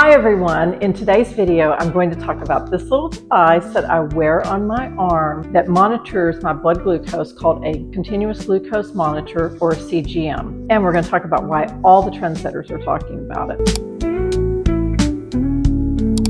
Hi everyone, in today's video I'm going to talk about this little device that I wear on my arm that monitors my blood glucose called a continuous glucose monitor, or a CGM. And we're going to talk about why all the trendsetters are talking about it.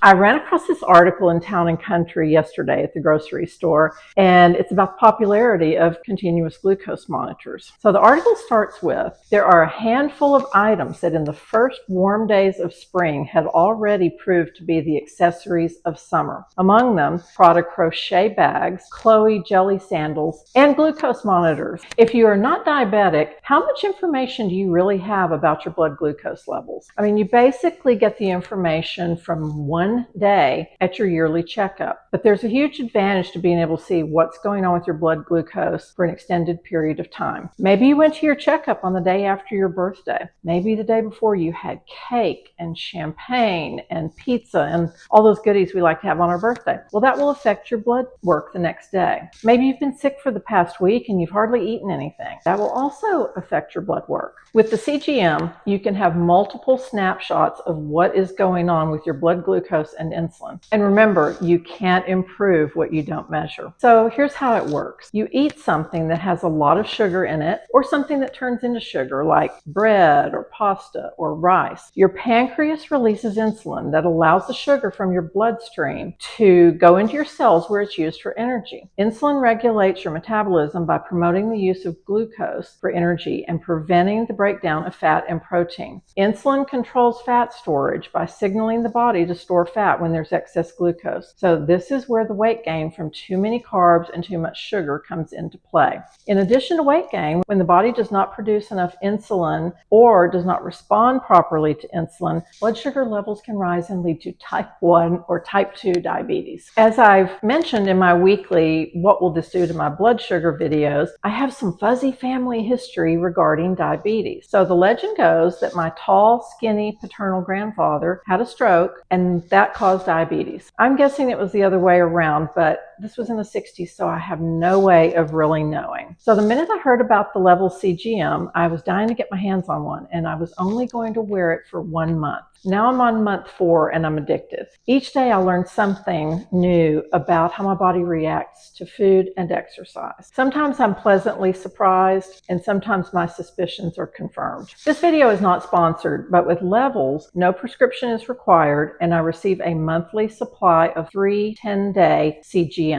I ran across this article in Town & Country yesterday at the grocery store, and it's about the popularity of continuous glucose monitors. So the article starts with, there are a handful of items that in the first warm days of spring had already proved to be the accessories of summer. Among them, Prada crochet bags, Chloe jelly sandals, and glucose monitors. If you are not diabetic, how much information do you really have about your blood glucose levels? I mean, you basically get the information from one day at your yearly checkup. But there's a huge advantage to being able to see what's going on with your blood glucose for an extended period of time. Maybe you went to your checkup on the day after your birthday. Maybe the day before you had cake and champagne and pizza and all those goodies we like to have on our birthday. Well, that will affect your blood work the next day. Maybe you've been sick for the past week and you've hardly eaten anything. That will also affect your blood work. With the CGM, you can have multiple snapshots of what is going on with your blood glucose and insulin. And remember, you can't improve what you don't measure. So here's how it works. You eat something that has a lot of sugar in it, or something that turns into sugar like bread or pasta or rice. Your pancreas releases insulin that allows the sugar from your bloodstream to go into your cells where it's used for energy. Insulin regulates your metabolism by promoting the use of glucose for energy and preventing the breakdown of fat and protein. Insulin controls fat storage by signaling the body to store fat when there's excess glucose. So this is where the weight gain from too many carbs and too much sugar comes into play. In addition to weight gain, when the body does not produce enough insulin or does not respond properly to insulin, blood sugar levels can rise and lead to type 1 or type 2 diabetes. As I've mentioned in my weekly What Will This Do to My Blood Sugar videos, I have some fuzzy family history regarding diabetes. So the legend goes that my tall, skinny paternal grandfather had a stroke, and that caused diabetes. I'm guessing it was the other way around, but this was in the 60s, so I have no way of really knowing. So the minute I heard about the Level CGM, I was dying to get my hands on one, and I was only going to wear it for 1 month. Now I'm on month 4 and I'm addicted. Each day I learn something new about how my body reacts to food and exercise. Sometimes I'm pleasantly surprised, and sometimes my suspicions are confirmed. This video is not sponsored, but with Levels, no prescription is required, and I receive a monthly supply of 3 10-day CGMs.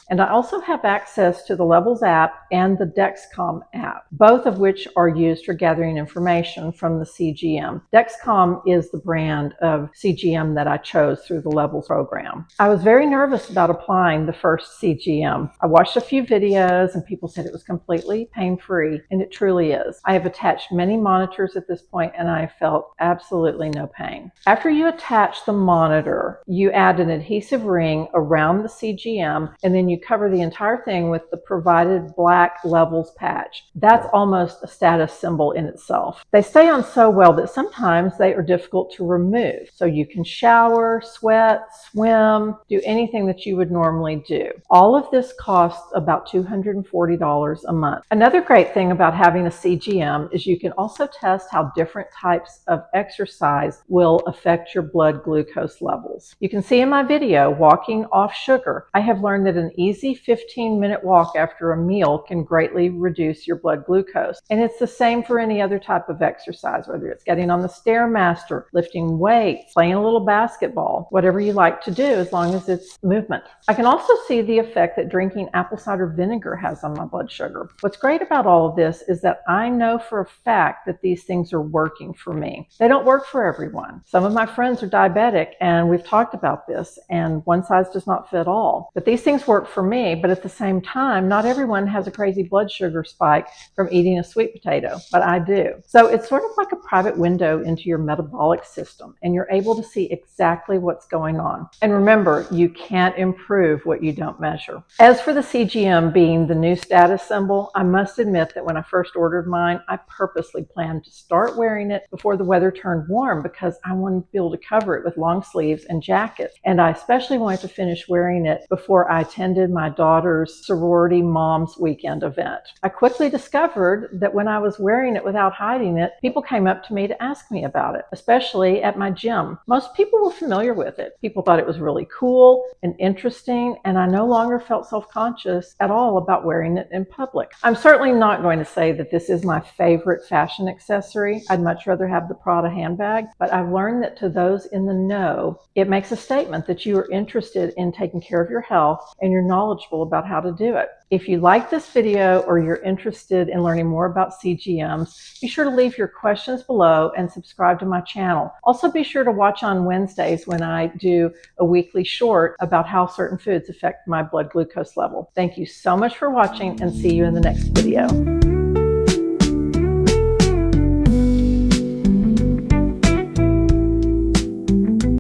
And I also have access to the Levels app and the Dexcom app, both of which are used for gathering information from the CGM. Dexcom is the brand of CGM that I chose through the Levels program. I was very nervous about applying the first CGM. I watched a few videos and people said it was completely pain-free, and it truly is. I have attached many monitors at this point and I felt absolutely no pain. After you attach the monitor, you add an adhesive ring around the CGM, and then you cover the entire thing with the provided black Levels patch. That's almost a status symbol in itself. They stay on so well that sometimes they are difficult to remove. So you can shower, sweat, swim, do anything that you would normally do. All of this costs about $240 a month. Another great thing about having a CGM is you can also test how different types of exercise will affect your blood glucose levels. You can see in my video, Walking Off Sugar, I have learned that an easy 15-minute walk after a meal can greatly reduce your blood glucose. And it's the same for any other type of exercise, whether it's getting on the Stairmaster, lifting weights, playing a little basketball, whatever you like to do as long as it's movement. I can also see the effect that drinking apple cider vinegar has on my blood sugar. What's great about all of this is that I know for a fact that these things are working for me. They don't work for everyone. Some of my friends are diabetic, and we've talked about this, and one size does not fit all. But these things work for me, but at the same time, not everyone has a crazy blood sugar spike from eating a sweet potato, but I do. So it's sort of like a private window into your metabolic system, and you're able to see exactly what's going on. And remember, you can't improve what you don't measure. As for the CGM being the new status symbol, I must admit that when I first ordered mine, I purposely planned to start wearing it before the weather turned warm because I wanted to be able to cover it with long sleeves and jackets. And I especially wanted to finish wearing it before before I attended my daughter's sorority mom's weekend event. I quickly discovered that when I was wearing it without hiding it, people came up to me to ask me about it, especially at my gym. Most people were familiar with it. People thought it was really cool and interesting, and I no longer felt self-conscious at all about wearing it in public. I'm certainly not going to say that this is my favorite fashion accessory. I'd much rather have the Prada handbag, but I've learned that to those in the know, it makes a statement that you are interested in taking care of your health and you're knowledgeable about how to do it. If you like this video or you're interested in learning more about CGMs, be sure to leave your questions below and subscribe to my channel. Also, be sure to watch on Wednesdays when I do a weekly short about how certain foods affect my blood glucose level. Thank you so much for watching, and see you in the next video.